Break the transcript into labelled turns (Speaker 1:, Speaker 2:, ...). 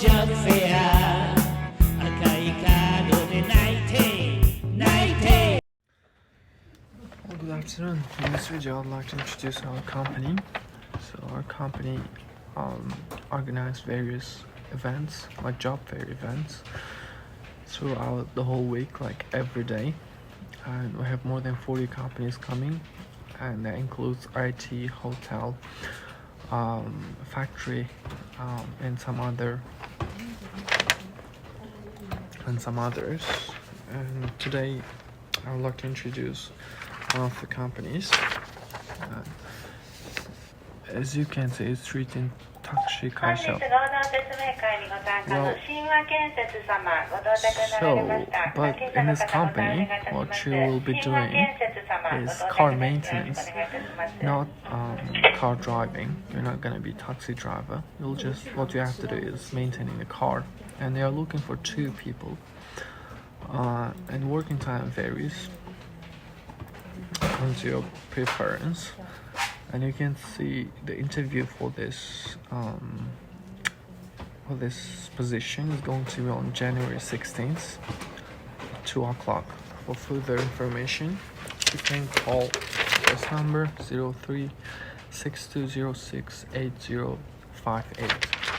Speaker 1: job fair 赤いカードで泣いて泣いて
Speaker 2: Well, good afternoon. In this video, I'd like to introduce our company. So our company organizes various events, like job fair events, throughout the whole week, like every day. And we have more than 40 companies coming, and that includes IT, hotel, factory, and some others. And today, I would like to introduce one of the companies. As you can see, it's written Taxi Kaisha. But in this company, what you will be doing is car maintenance, not car driving. You're not gonna be taxi driver. What you have to do is maintaining the car, and they are looking for 2 people. And working time varies according to your preference. And you can see the interview for this position is going to be on January 16th, 2 o'clock. For further information, you can call this number 03-6206-8058.